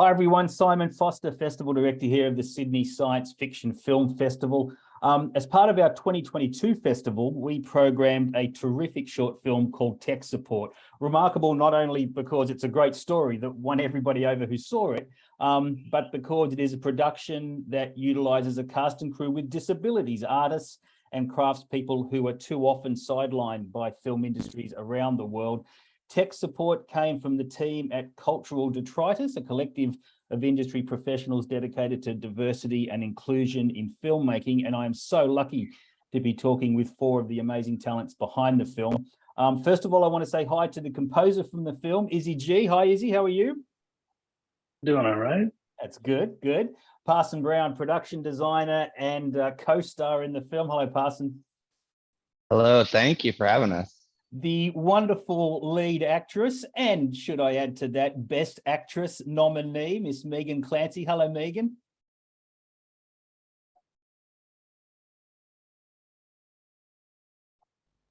Hi everyone, Simon Foster, Festival Director here of the Sydney Science Fiction Film Festival. As part of our 2022 festival, we programmed a terrific short film called Tech Support. Remarkable not only because it's a great story that won everybody over who saw it, but because it is a production that utilizes a cast and crew with disabilities, artists and craftspeople who are too often sidelined by film industries around the world. Tech support came from the team at Cultural Detritus, a collective of industry professionals dedicated to diversity and inclusion in filmmaking. And I am so lucky to be talking with four of the amazing talents behind the film. First of all, I want to say hi to the composer from the film, Izzie G. Hi, Izzie, how are you? Doing all right. That's good, good. Parson Brown, production designer and co-star in the film. Hello, Parson. Hello, thank you for having us. The wonderful lead actress, and should I add to that, best actress nominee, Miss Megan Clancy. Hello, Megan.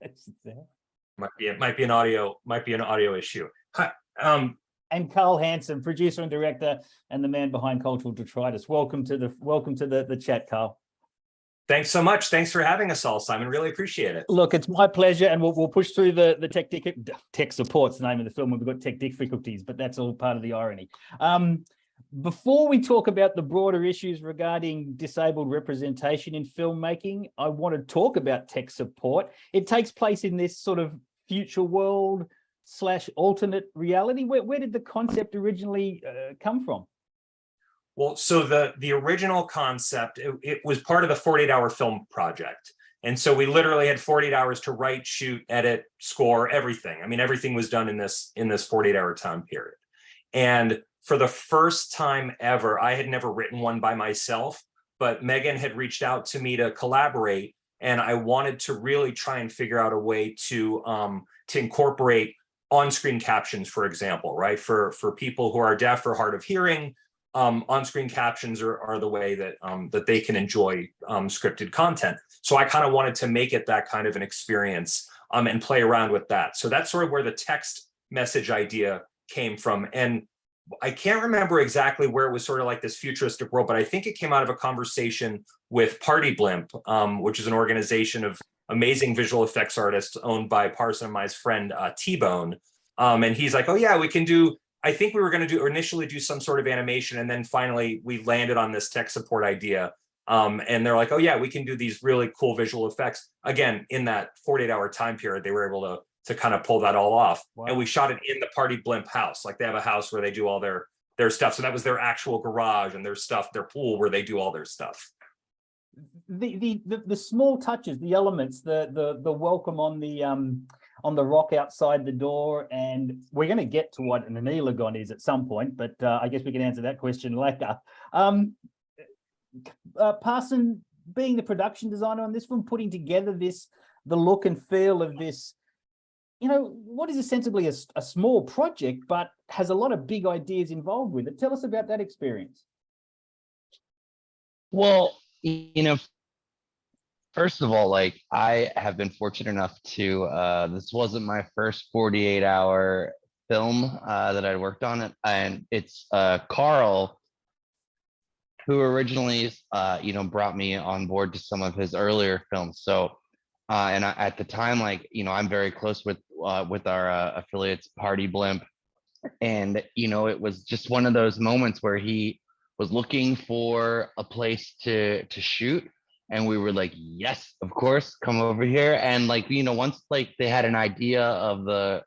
That's there. Might be an audio issue. Hi, and Carl Hansen, producer and director, and the man behind Cultural Detritus. Welcome to the chat, Carl. Thanks so much. Thanks for having us all, Simon. Really appreciate it. Look, it's my pleasure, and we'll push through the tech support's the name of the film when we've got tech difficulties, but that's all part of the irony. Before we talk about the broader issues regarding disabled representation in filmmaking, I want to talk about tech support. It takes place in this sort of future world / alternate reality. Where did the concept originally come from? Well, so the original concept, it was part of the 48-hour film project. And so we literally had 48 hours to write, shoot, edit, score, everything. I mean, everything was done in this 48-hour time period. And for the first time ever, I had never written one by myself, but Megan had reached out to me to collaborate. And I wanted to really try and figure out a way to incorporate on-screen captions, for example, right? For people who are deaf or hard of hearing, on-screen captions are the way that that they can enjoy scripted content. So I kind of wanted to make it that kind of an experience and play around with that. So that's sort of where the text message idea came from. And I can't remember exactly where it was sort of like this futuristic world, but I think it came out of a conversation with Party Blimp, which is an organization of amazing visual effects artists owned by Parson and my friend T-Bone. And he's like, oh yeah, we can do, I think we were going to initially do some sort of animation. And then finally we landed on this tech support idea. And they're like, oh yeah, we can do these really cool visual effects. Again, in that 48-hour time period, they were able to kind of pull that all off. Wow. And we shot it in the Party Blimp house. Like they have a house where they do all their stuff. So that was their actual garage and their stuff, their pool where they do all their stuff. The small touches, the elements, the welcome on the rock outside the door, and we're going to get to what an anilagon is at some point, but I guess we can answer that question later. Parson, being the production designer on this film, putting together the look and feel of this, you know, what is ostensibly a small project, but has a lot of big ideas involved with it. Tell us about that experience. Well, you know, first of all, like I have been fortunate enough to, this wasn't my first 48-hour film that I worked on, and it's Carl, who originally, you know, brought me on board to some of his earlier films. So, and at the time, like, you know, I'm very close with our affiliates, Party Blimp, and you know, it was just one of those moments where he was looking for a place to shoot. And we were like, yes, of course, come over here. And like, you know, once like they had an idea of the,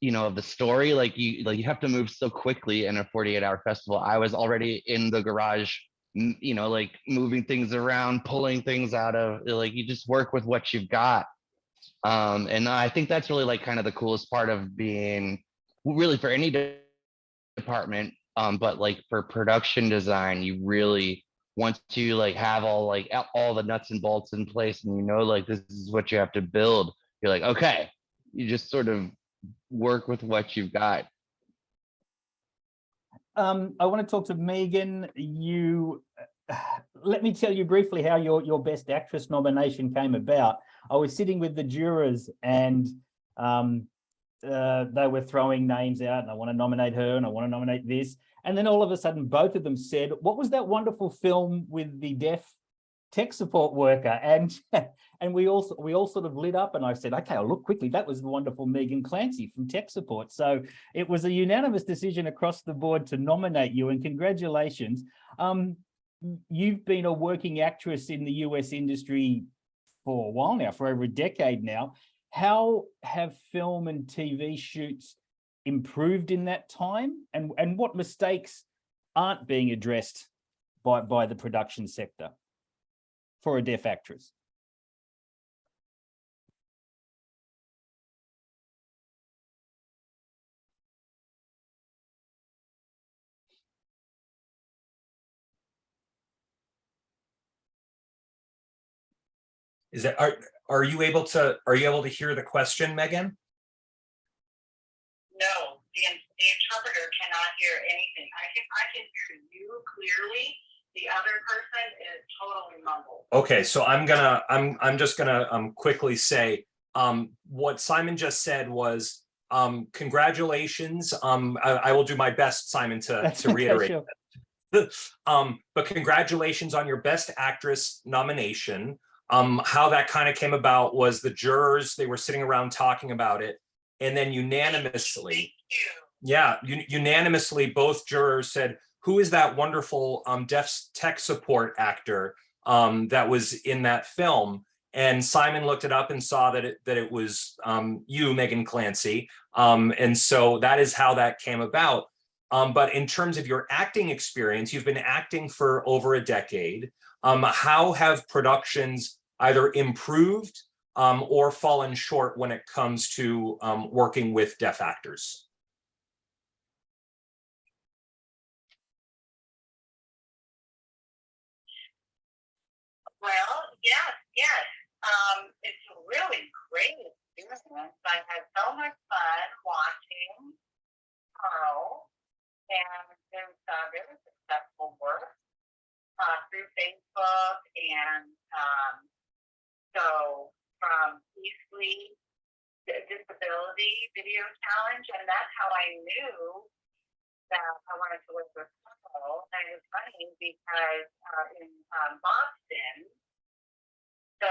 you know, of the story, like you have to move so quickly in a 48-hour festival. I was already in the garage, you know, like moving things around, pulling things out of, like, you just work with what you've got. And I think that's really like kind of the coolest part of being really for any department. But like for production design, you really want to like have all the nuts and bolts in place, and you know, like this is what you have to build. You're like, okay, you just sort of work with what you've got. I want to talk to Megan. Let me tell you briefly how your best actress nomination came about. I was sitting with the jurors, and they were throwing names out, and I want to nominate her and I want to nominate this. And then all of a sudden, both of them said, what was that wonderful film with the deaf tech support worker? And we all sort of lit up, and I said, okay, I'll look quickly. That was the wonderful Megan Clancy from tech support. So it was a unanimous decision across the board to nominate you, and congratulations. You've been a working actress in the US industry for a while now, for over a decade now. How have film and TV shoots improved in that time? And what mistakes aren't being addressed by the production sector for a deaf actress? Is that, are you able to hear the question, Megan? No, the interpreter cannot hear anything. I can hear you clearly. The other person is totally mumbled. Okay, so I'm just gonna quickly say what Simon just said was congratulations. I will do my best, Simon, to reiterate. Okay, sure. But congratulations on your Best Actress nomination. How that kind of came about was the jurors, they were sitting around talking about it, and then unanimously, unanimously, both jurors said, who is that wonderful deaf tech support actor that was in that film? And Simon looked it up and saw that it was you, Megan Clancy. And so that is how that came about. But in terms of your acting experience, you've been acting for over a decade. How have productions either improved or fallen short when it comes to working with deaf actors? Well, yes. It's a really great experience. I had so much fun watching Carl and his very successful work through Facebook, and so from Eastly Disability Video Challenge, and that's how I knew that I wanted to work with Carl. And it was funny because in Boston, so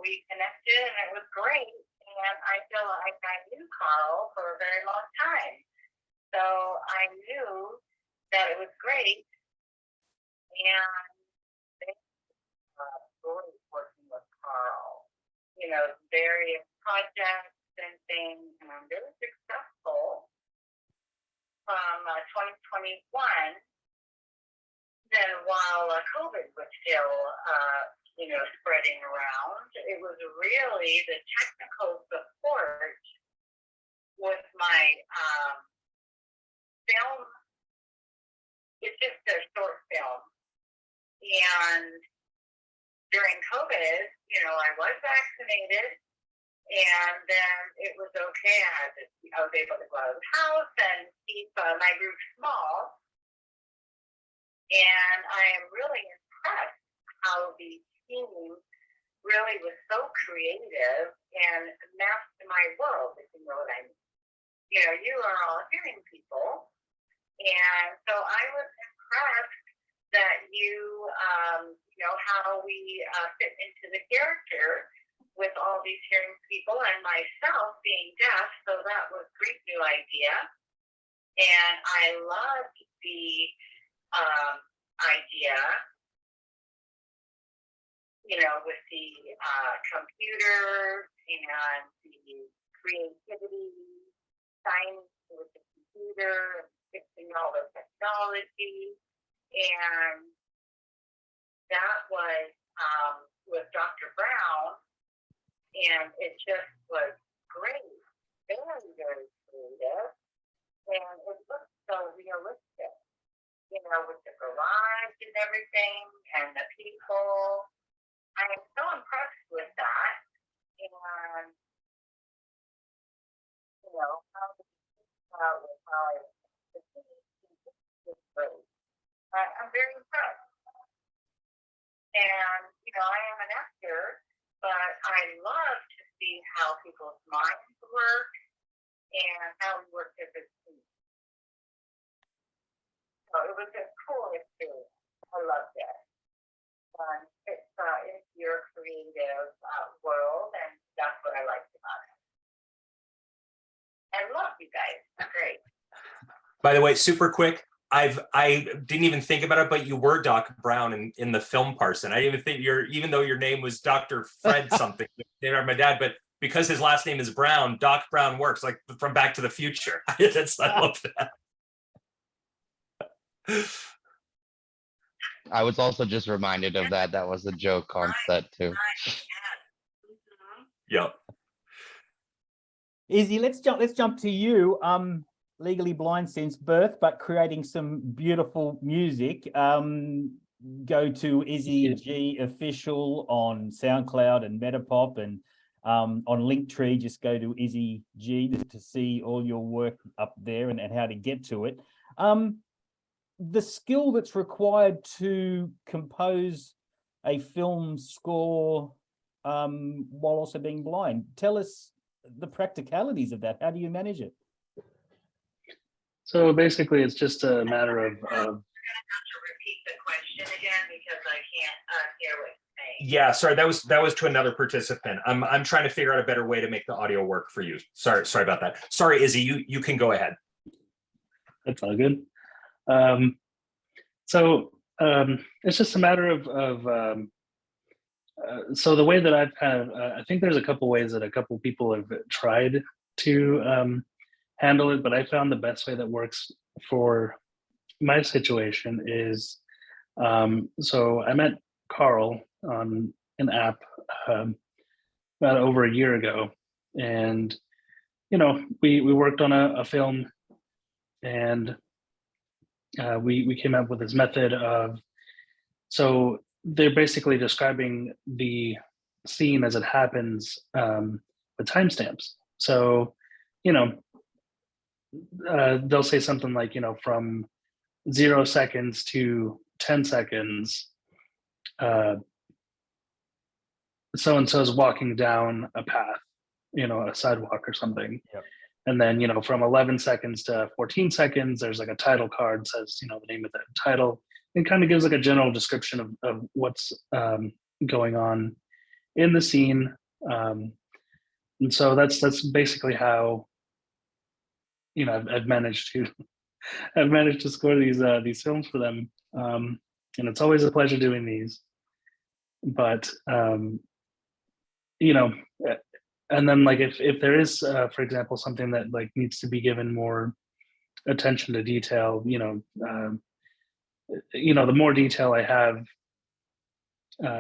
we connected and it was great. And I feel like I knew Carl for a very long time. So I knew that it was great. And they great working with Carl. You know, various projects and things, and very successful from 2021. Then while COVID was still, spreading around, it was really the technical support with my film. It's just a short film. And during COVID, I was vaccinated, and then it was okay. I was able to go out of the house and keep my group small. And I am really impressed how the team really was so creative and mapped my world, if you know what I mean. You are all hearing people. And so I was impressed that how we fit into the character with all these hearing people and myself being deaf. So that was a great new idea. And I loved the idea, with the computer and the creativity, science with the computer, fixing all the technology. And that was with Dr. Brown, and it just was great, very, very creative, and it looked so realistic, with the garage and everything, and the people. I am so impressed with that, and how it's great. I'm very impressed. And, I am an actor, but I love to see how people's minds work and how we work as a team. So it was a cool experience. I loved it. It's your creative world, and that's what I liked about it. I love you guys. Great. By the way, super quick, I didn't even think about it, but you were Doc Brown in the film Parson. I didn't even think even though your name was Dr. Fred something, named after my dad, but because his last name is Brown, Doc Brown works, like from Back to the Future. I love that. I was also just reminded of that. That was a joke on set too. Yep. Izzie, let's jump to you. Legally blind since birth, but creating some beautiful music. Go to Izzie G official on SoundCloud and Metapop, and on Linktree, just go to Izzie G to see all your work up there and how to get to it. The skill that's required to compose a film score while also being blind. Tell us the practicalities of that. How do you manage it? So basically, it's just a matter of. I'm gonna have to repeat the question again because I can't hear what you're saying. Yeah, sorry, that was to another participant. I'm trying to figure out a better way to make the audio work for you. Sorry about that. Sorry, Izzie, you can go ahead. That's all good. It's just a matter of so the way that I've kind of I think there's a couple ways that a couple people have tried to handle it, but I found the best way that works for my situation is so I met Carl on an app about over a year ago, and we worked on a film, and we came up with this method of, so they're basically describing the scene as it happens with timestamps. So they'll say something like, from 0 seconds to 10 seconds, so-and-so is walking down a path, a sidewalk or something. Yep. And then, from 11 seconds to 14 seconds, there's like a title card, says, the name of the title. It kind of gives like a general description of what's going on in the scene. And so that's basically how, I've managed to score these films for them. And it's always a pleasure doing these. But, and then like if there is, for example, something that like needs to be given more attention to detail, the more detail I have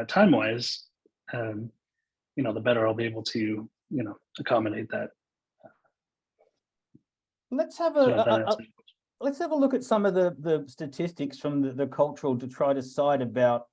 time-wise, the better I'll be able to, accommodate that. Let's have a look at some of the statistics from the cultural detritus side about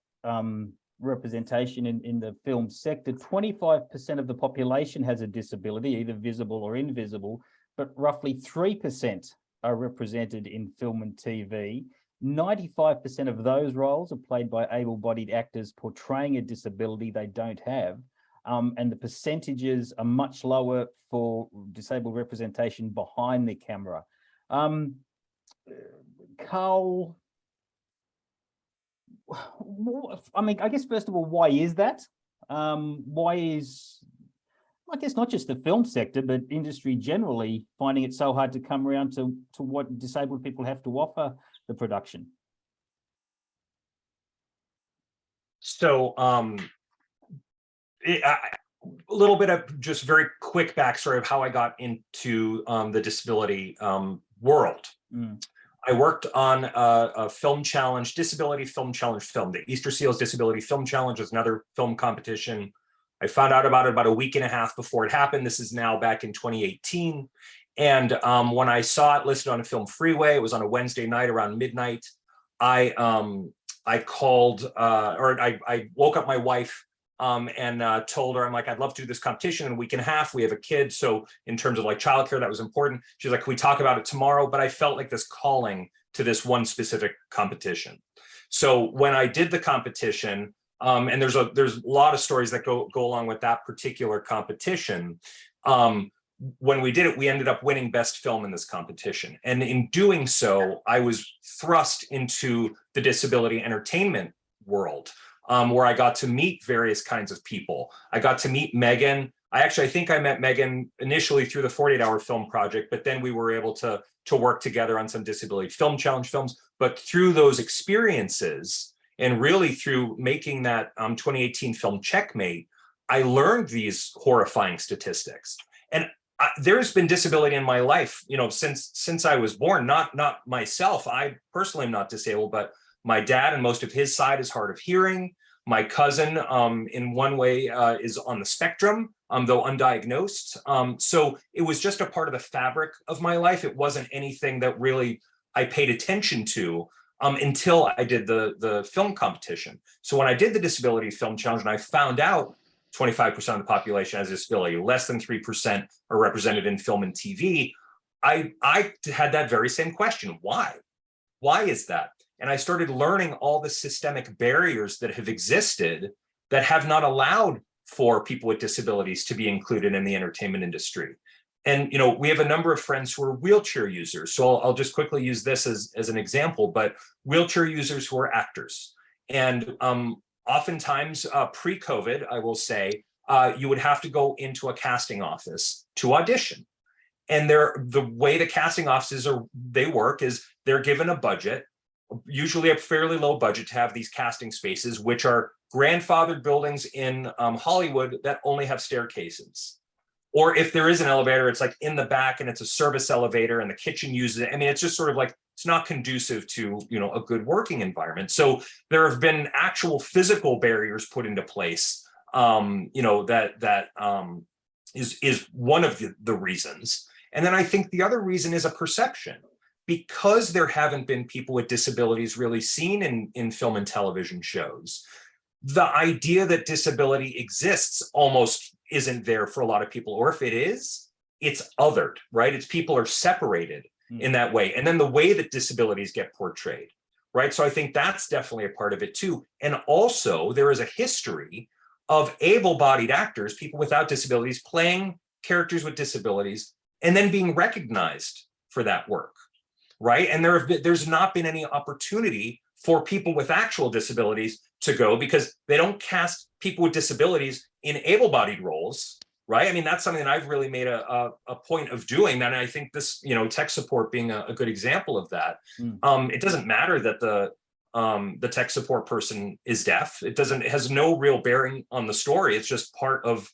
representation in the film sector. 25% of the population has a disability, either visible or invisible, but roughly 3% are represented in film and TV. 95% of those roles are played by able-bodied actors portraying a disability they don't have. And the percentages are much lower for disabled representation behind the camera. Carl, I mean, I guess first of all, why is that? Why is, I guess, not just the film sector, but industry generally finding it so hard to come around to what disabled people have to offer the production? So a little bit of just very quick backstory of how I got into the disability world. I worked on a film challenge, disability film challenge film. The Easter Seals Disability Film Challenge is another film competition. I found out about it about a week and a half before it happened. This is now back in 2018. And when I saw it listed on a Film Freeway, it was on a Wednesday night around midnight. I called, or I woke up my wife and told her, I'm like, I'd love to do this competition in a week and a half. We have a kid. So in terms of like childcare, that was important. She's like, can we talk about it tomorrow? But I felt like this calling to this one specific competition. So when I did the competition, and there's a lot of stories that go along with that particular competition. when we did it, we ended up winning best film in this competition. And in doing so, I was thrust into the disability entertainment world, where I got to meet various kinds of people. I got to meet Megan. I think I met Megan initially through the 48-hour film project, but then we were able to work together on some disability film challenge films. But through those experiences, and really through making that 2018 film Checkmate, I learned these horrifying statistics. And there's been disability in my life, since I was born. Not myself. I personally am not disabled, but my dad and most of his side is hard of hearing. My cousin, in one way, is on the spectrum, though undiagnosed. So it was just a part of the fabric of my life. It wasn't anything that really I paid attention to until I did the film competition. So when I did the disability film challenge and I found out 25% of the population has a disability, less than 3% are represented in film and TV, I had that very same question. Why? Why is that? And I started learning all the systemic barriers that have existed that have not allowed for people with disabilities to be included in the entertainment industry. And, we have a number of friends who are wheelchair users. So I'll just quickly use this as an example, but wheelchair users who are actors. And oftentimes pre-COVID, I will say, you would have to go into a casting office to audition. And the way the casting offices work is they're given a budget, usually a fairly low budget, to have these casting spaces, which are grandfathered buildings in Hollywood that only have staircases. Or if there is an elevator, it's like in the back and it's a service elevator and the kitchen uses it. I mean, it's just sort of like, it's not conducive to, a good working environment. So there have been actual physical barriers put into place, that is one of the reasons. And then I think the other reason is a perception. Because there haven't been people with disabilities really seen in film and television shows, the idea that disability exists almost isn't there for a lot of people. Or if it is, it's othered, right? It's people are separated in that way. And then the way that disabilities get portrayed, right? So I think that's definitely a part of it too. And also there is a history of able-bodied actors, people without disabilities, playing characters with disabilities and then being recognized for that work. Right. And there's not been any opportunity for people with actual disabilities to go, because they don't cast people with disabilities in able-bodied roles. Right. I mean, that's something that I've really made a point of doing. And I think this, tech support being a good example of that. It doesn't matter that the tech support person is deaf. It has no real bearing on the story. It's just part of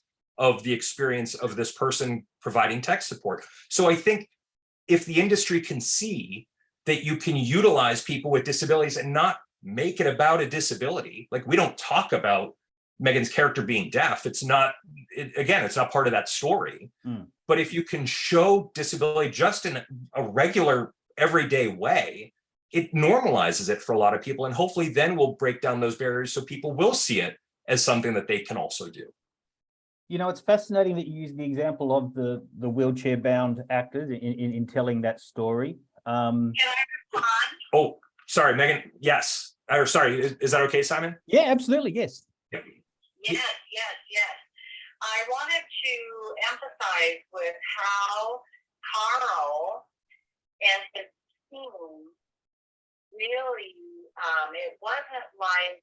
the experience of this person providing tech support. So I think if the industry can see that you can utilize people with disabilities and not make it about a disability, like we don't talk about Megan's character being deaf. It's not part of that story. But if you can show disability just in a regular, everyday way, it normalizes it for a lot of people. And hopefully then we'll break down those barriers so people will see it as something that they can also do. It's fascinating that you use the example of the wheelchair-bound actors in telling that story. Can I respond? Oh, sorry, Megan. Yes. Or sorry, is that okay, Simon? Yeah, absolutely. Yes. Yeah. Yes. I wanted to emphasize with how Carl and his team really, it wasn't like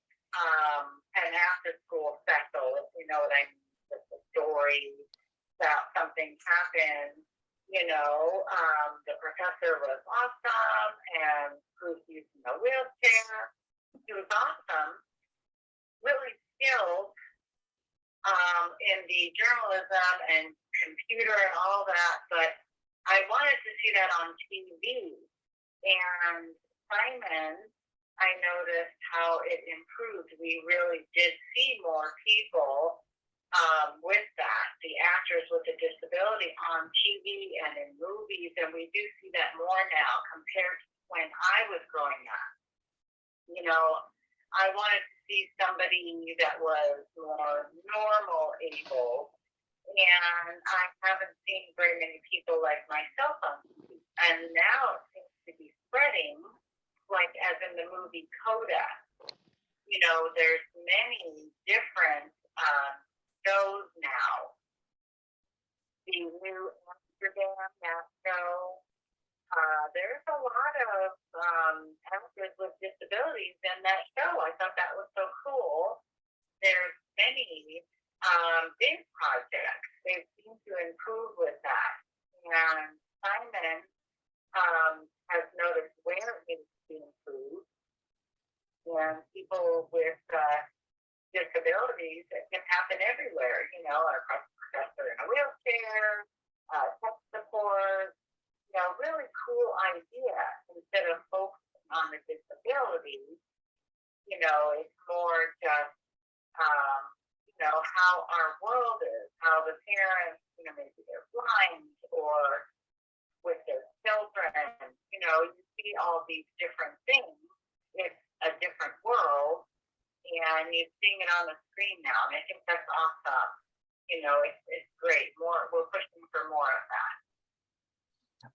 an after-school special, if you know what I mean. The story that something happened, the professor was awesome and Bruce using a wheelchair. He was awesome, really skilled in the journalism and computer and all that, but I wanted to see that on TV. And Simon, I noticed how it improved. We really did see more people with that, the actors with a disability on TV and in movies, and we do see that more now compared to when I was growing up. I wanted to see somebody that was more normal able, and I haven't seen very many people like myself on TV. And now it seems to be spreading, like as in the movie Coda. There's many different shows now, the new Amsterdam, that show. There's a lot of actors with disabilities in that show. I thought that was so cool. There's many big projects. They seem to improve with that. And Simon has noticed where it needs to be improved. And people with disabilities, it can happen everywhere, you know, a professor in a wheelchair, tech support, you know, really cool idea. Instead of focusing on the disability, you know, it's more just, you know, how our world is, how the parents, you know, maybe they're blind or with their children, you know, you see all these different things. It's a different world, and you're seeing it on the screen now, and I think that's awesome. You know, it's great. We're pushing for more of that.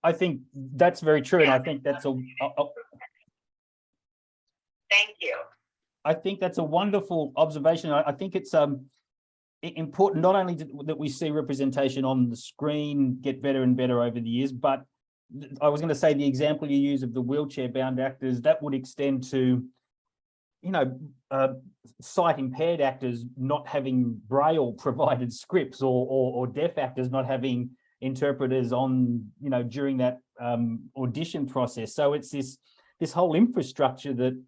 I think that's very true, and I think that's a. Thank you. I think that's a wonderful observation. I think it's important not only that we see representation on the screen get better and better over the years, but I was going to say the example you use of the wheelchair-bound actors, that would extend to, you know, sight impaired actors not having Braille provided scripts, or deaf actors not having interpreters on, you know, during that audition process. So it's this whole infrastructure that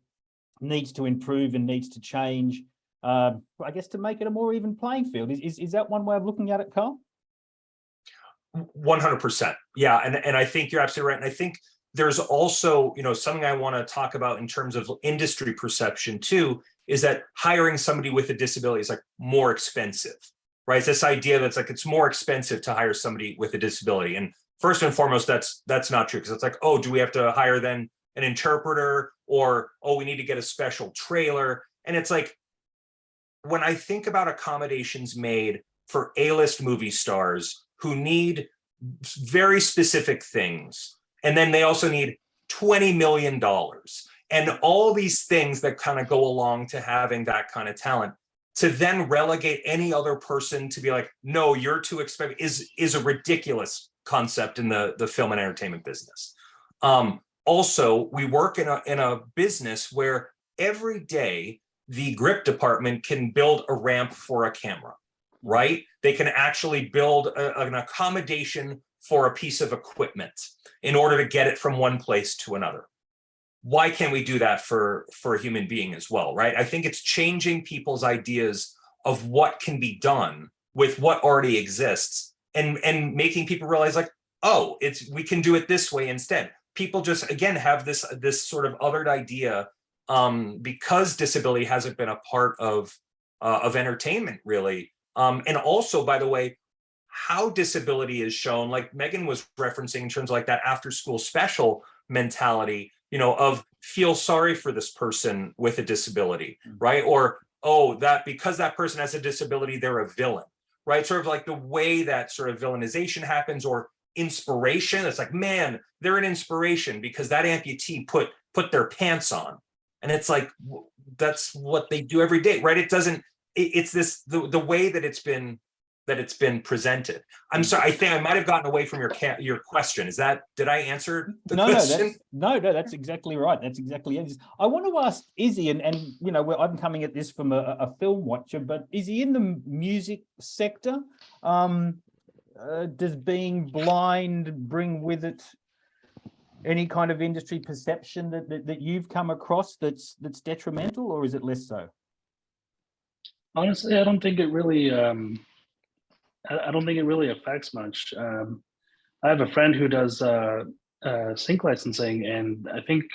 needs to improve and needs to change, I guess, to make it a more even playing field. Is that one way of looking at it, Carl? 100%. Yeah. And I think you're absolutely right. And I think there's also, you know, something I want to talk about in terms of industry perception too, is that hiring somebody with a disability is like more expensive, right? It's this idea that's like, it's more expensive to hire somebody with a disability. And first and foremost, that's not true. Because it's like, oh, do we have to hire then an interpreter, or, oh, we need to get a special trailer? And it's like, when I think about accommodations made for A-list movie stars who need very specific things, and then they also need $20 million, and all these things that kind of go along to having that kind of talent, to then relegate any other person to be like, no, you're too expensive, is a ridiculous concept in the film and entertainment business. Also, we work in a business where every day the grip department can build a ramp for a camera, right? They can actually build an accommodation for a piece of equipment in order to get it from one place to another. Why can't we do that for a human being as well, right? I think it's changing people's ideas of what can be done with what already exists, and making people realize like, oh, we can do it this way instead. People just, again, have this sort of othered idea because disability hasn't been a part of entertainment really. And also, by the way, how disability is shown, like Megan was referencing in terms of like that after school special mentality, you know, of feel sorry for this person with a disability, right? Or, oh, that because that person has a disability, they're a villain, right? Sort of like the way that sort of villainization happens, or inspiration. It's like, man, they're an inspiration because that amputee put their pants on. And it's like, that's what they do every day, right? It's this, the way that it's been presented. I'm sorry, I think I might have gotten away from your question. Did I answer the question? No, that's exactly right. That's exactly it. I want to ask Izzie, and you know, I'm coming at this from a film watcher, but Izzie, in the music sector, does being blind bring with it any kind of industry perception that you've come across that's detrimental, or is it less so? Honestly, I don't think it really. I don't think it really affects much. I have a friend who does sync licensing, and I think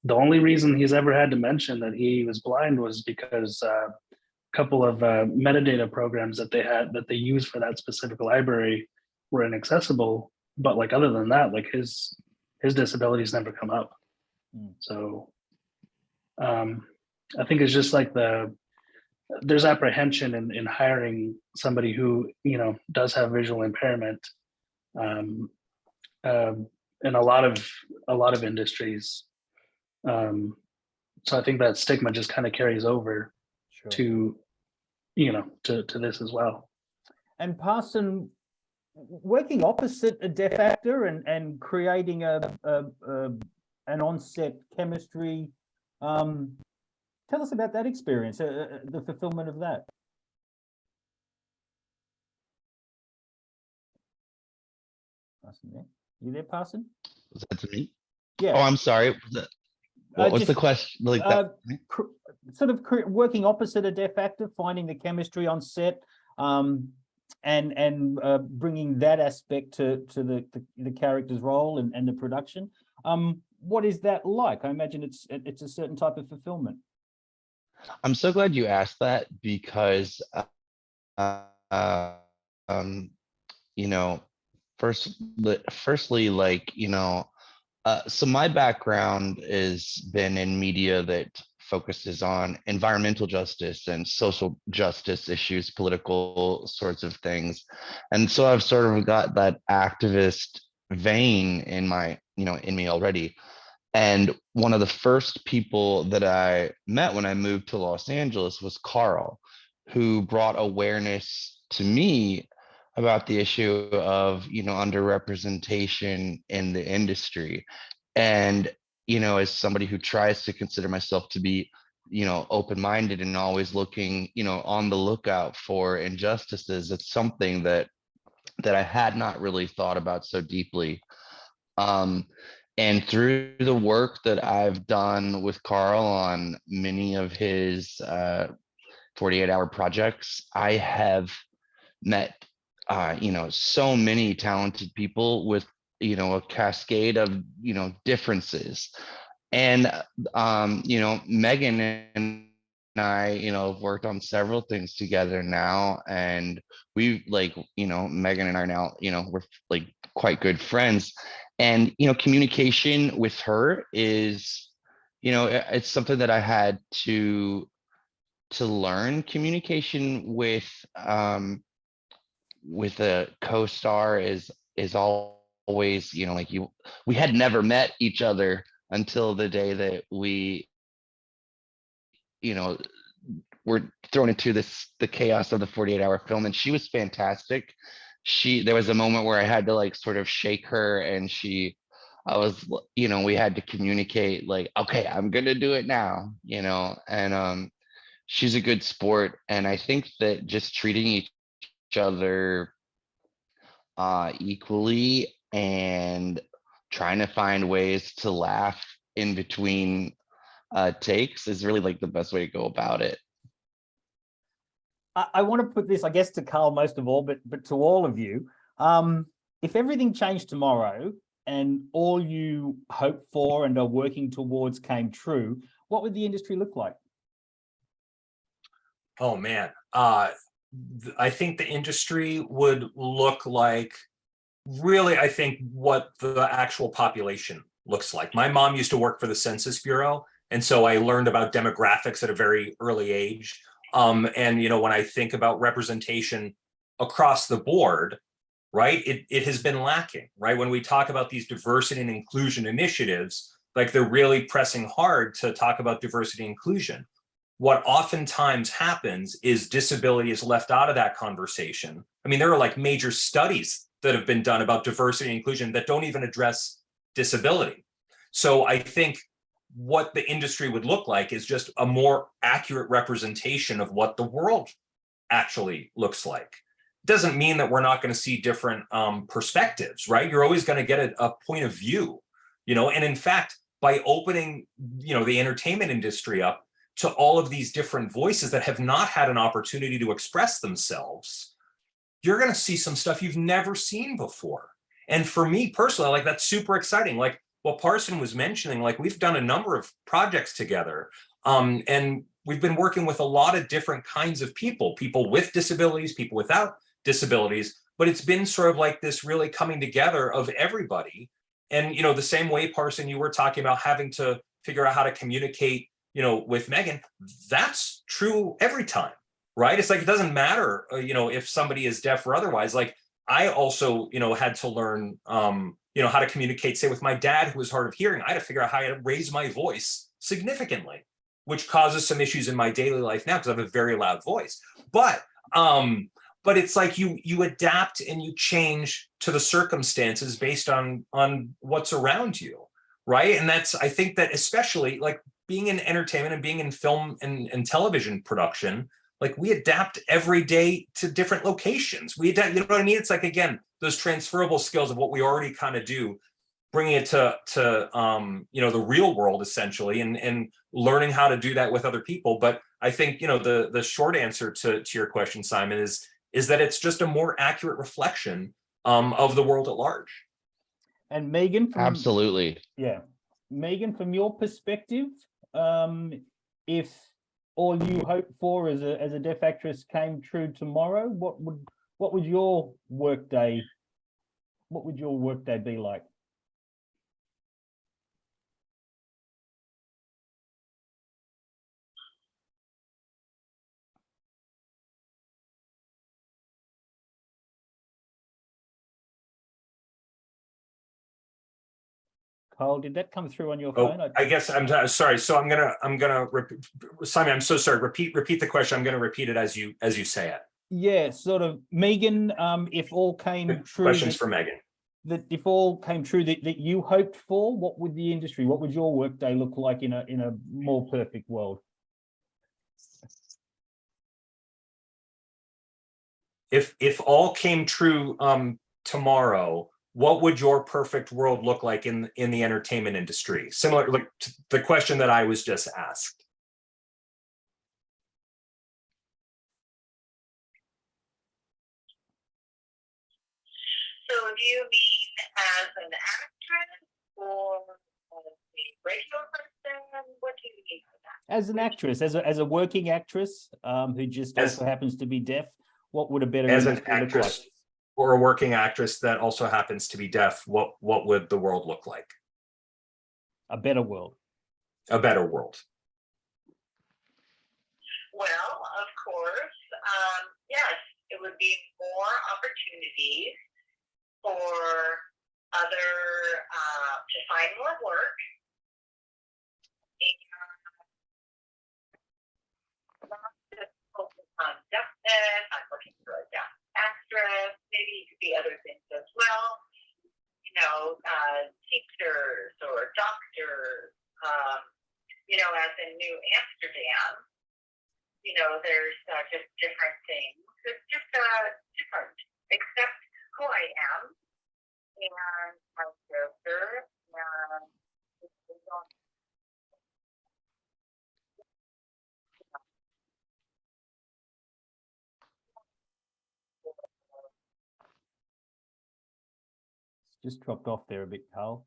the only reason he's ever had to mention that he was blind was because a couple of metadata programs that they use for that specific library were inaccessible. But like, other than that, like his disabilities never come up. So I think it's just like there's apprehension in hiring somebody who, you know, does have visual impairment in a lot of industries. So I think that stigma just kind of carries over to, you know, to this as well. And Parson, working opposite a deaf actor and creating an on-set chemistry. Tell us about that experience, the fulfillment of that. You there, Parson? Was that to me? Yeah. Oh, I'm sorry. What's the just, question? Like that? Sort of working opposite a deaf actor, finding the chemistry on set, and bringing that aspect to the character's role and the production. What is that like? I imagine it's a certain type of fulfillment. I'm so glad you asked that because, you know, firstly, like, you know, so my background has been in media that focuses on environmental justice and social justice issues, political sorts of things. And so I've sort of got that activist vein in my, you know, in me already. And one of the first people that I met when I moved to Los Angeles was Carl, who brought awareness to me about the issue of, you know, underrepresentation in the industry. And, you know, as somebody who tries to consider myself to be, you know, open-minded and always looking, you know, on the lookout for injustices, it's something that I had not really thought about so deeply. And through the work that I've done with Carl on many of his 48-hour projects, I have met, you know, so many talented people with, you know, a cascade of, you know, differences. And, you know, Megan and I, you know, have worked on several things together now. And we like, you know, Megan and I are now, you know, we're like quite good friends. And, you know, communication with her is, you know, it's something that I had to learn. Communication with a co-star is always, you know, like we had never met each other until the day that we, you know, were thrown into the chaos of the 48-hour film. And she was fantastic. There was a moment where I had to like sort of shake her, and I was, you know, we had to communicate like, okay, I'm gonna do it now, you know. And she's a good sport. And I think that just treating each other equally and trying to find ways to laugh in between takes is really like the best way to go about it. I want to put this, I guess, to Carl most of all, but to all of you. If everything changed tomorrow and all you hoped for and are working towards came true, what would the industry look like? Oh man, I think the industry would look like really, I think, what the actual population looks like. My mom used to work for the Census Bureau, and so I learned about demographics at a very early age. And you know, when I think about representation across the board, right, it has been lacking, right? When we talk about these diversity and inclusion initiatives, like they're really pressing hard to talk about diversity and inclusion. What oftentimes happens is disability is left out of that conversation. I mean, there are like major studies that have been done about diversity and inclusion that don't even address disability. So I think what the industry would look like is just a more accurate representation of what the world actually looks like. Doesn't mean that we're not going to see different perspectives, right? You're always going to get a point of view, you know, and in fact, by opening, you know, the entertainment industry up to all of these different voices that have not had an opportunity to express themselves, you're going to see some stuff you've never seen before. And for me personally, like that's super exciting. Like what Parson was mentioning, like we've done a number of projects together, and we've been working with a lot of different kinds of people with disabilities, people without disabilities, but it's been sort of like this really coming together of everybody. And, you know, the same way, Parson, you were talking about having to figure out how to communicate, you know, with Megan, that's true every time, right? It's like, it doesn't matter, you know, if somebody is deaf or otherwise. Like I also, you know, had to learn, you know, how to communicate, say with my dad, who was hard of hearing. I had to figure out how to raise my voice significantly, which causes some issues in my daily life now because I have a very loud voice. But but it's like you adapt and you change to the circumstances based on what's around you, right? And that's, I think that especially like being in entertainment and being in film and television production, like we adapt every day to different locations. We adapt, you know what I mean? It's like, again, those transferable skills of what we already kind of do, bringing it to you know, the real world essentially, and learning how to do that with other people. But I think, you know, the short answer to your question, Simon, is that it's just a more accurate reflection of the world at large. And Megan, Absolutely. Yeah, Megan, from your perspective, if all you hoped for as a deaf actress came true tomorrow, what would your workday be like? Carl, did that come through on your phone? I guess I'm sorry. So I'm gonna Simon, I'm so sorry. Repeat the question. I'm gonna repeat it as you say it. Yeah, sort of. Megan, if all came true, Questions for Megan. That if all came true that you hoped for, what would the industry, what would your workday look like in a more perfect world? If all came true tomorrow, what would your perfect world look like in the entertainment industry? Similar, like to the question that I was just asked. So do you mean as an actress or as a regular person? What do you mean by that? As an actress, as a working actress, who just also happens to be deaf, what would a better As an industry look actress like? or a working actress that also happens to be deaf, what would the world look like? A better world. A better world. Well, of course, yes, it would be more opportunities for other to find more work, and not just focus on deafness. I'm looking for a deaf actress. Maybe it could be other things as well. You know, teachers or doctors. You know, as in New Amsterdam, you know, there's just different things. It's just different, except who I am and my character and Just dropped off there a bit, Carl.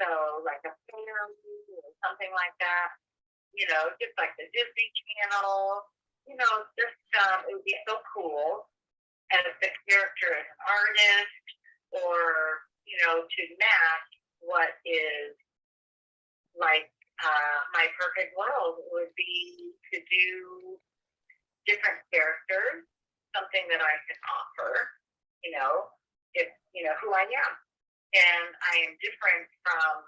so like a family or something like that, you know, just like the Disney Channel, you know, just it would be so cool as the character as an artist, or you know, to match what is like my perfect world would be to do different characters, something that I can offer, you know, if you know who I am. And I am different from,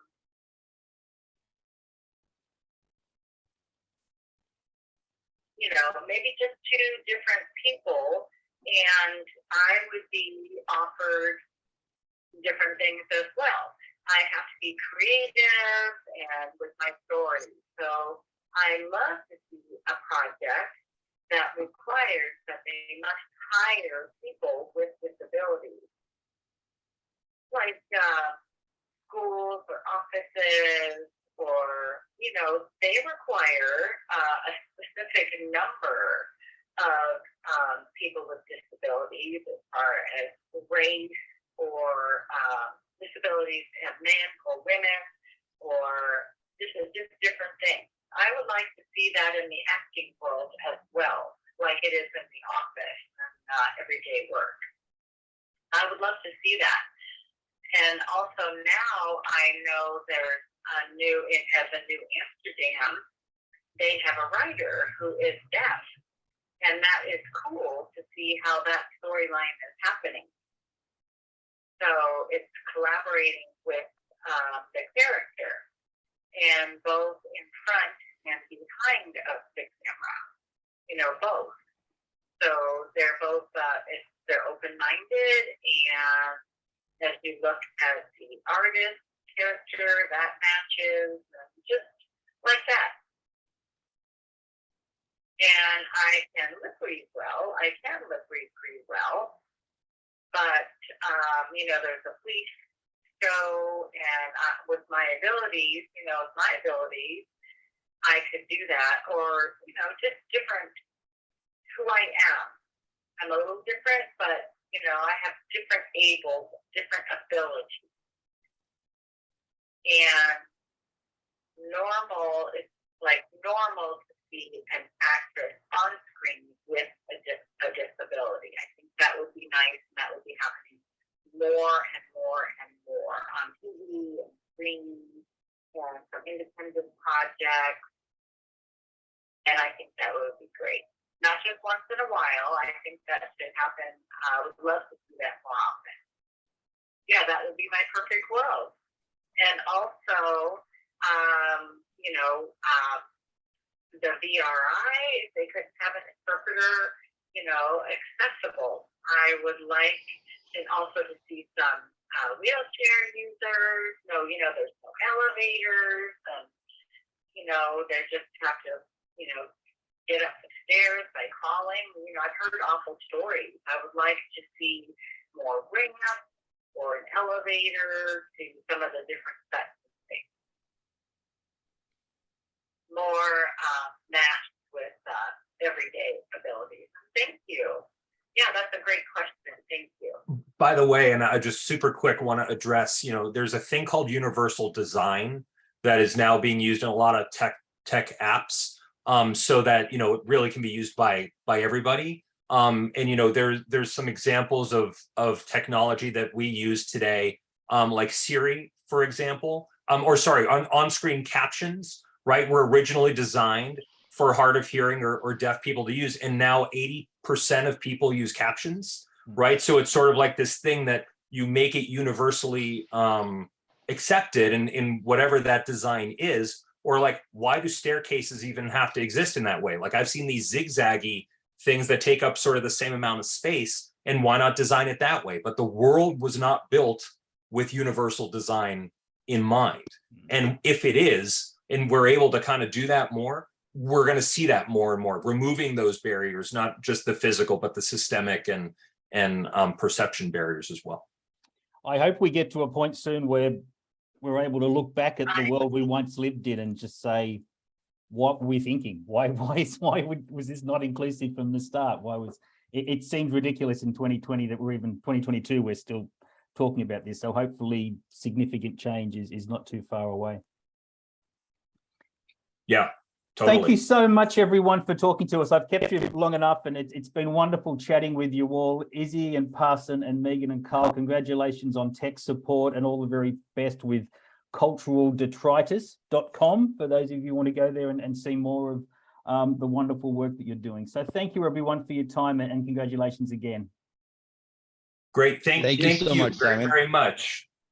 you know, maybe just two different people, and I would be offered different things as well. I have to be creative and with my story. So I love to see a project that requires that they must hire people with disabilities, like schools or offices, or you know, they require a specific number of people with disabilities as far as race or disabilities of men or women, or just different things. I would like to see that in the acting world as well, like it is in the office and everyday work. I would love to see that. And also now I know there's a New Amsterdam, they have a writer who is deaf. And that is cool to see how that storyline is happening. So it's collaborating with the character, and both in front and behind of the camera. look at the artist, character, that matches, just like that. And I can lip read well. I can lip read pretty well. But, you know, there's a police show, and with my abilities, I could do that. Or, you know, just different who I am. I'm a little different, but, you know, I have different different abilities. And normal to be an actress on screen with a disability. I think that would be nice, and that would be happening more and more and more on TV and screens and from independent projects. And I think that would be great. Not just once in a while. I think that should happen. I would love to see that more often. Yeah, that would be my perfect world. And also, you know, the VRI, if they could have an interpreter, you know, accessible. I would like, and also to see some wheelchair users. No, you know, there's no elevators, and you know, they just have to, you know, get up the stairs by calling. You know, I've heard awful stories. I would like to see more ramps or an elevator to some of the different sets and things. More matched with everyday abilities. Thank you. Yeah, that's a great question. Thank you. By the way, and I just super quick want to address, you know, there's a thing called universal design that is now being used in a lot of tech apps, so that, you know, it really can be used by everybody. And, you know, there's some examples of technology that we use today, like Siri, for example, on-screen captions, right, were originally designed for hard of hearing or deaf people to use. And now 80% of people use captions, right? So it's sort of like this thing that you make it universally accepted in whatever that design is. Or like, why do staircases even have to exist in that way? Like, I've seen these zigzaggy things that take up sort of the same amount of space, and why not design it that way? But the world was not built with universal design in mind. And if it is, and we're able to kind of do that more, we're going to see that more and more, removing those barriers, not just the physical, but the systemic and perception barriers as well. I hope we get to a point soon where we're able to look back at the world we once lived in and just say, what were we thinking? Why was this not inclusive from the start? It seems ridiculous in 2020 that we're even 2022, we're still talking about this. So hopefully significant change is not too far away. Yeah. Totally. Thank you so much, everyone, for talking to us. I've kept you long enough, and it's been wonderful chatting with you all. Izzie and Parson and Megan and Carl, congratulations on tech support and all the very best with culturaldetritus.com for those of you who want to go there and see more of the wonderful work that you're doing. So thank you, everyone, for your time, and congratulations again. Great. Thank you so much, very, Simon. very much.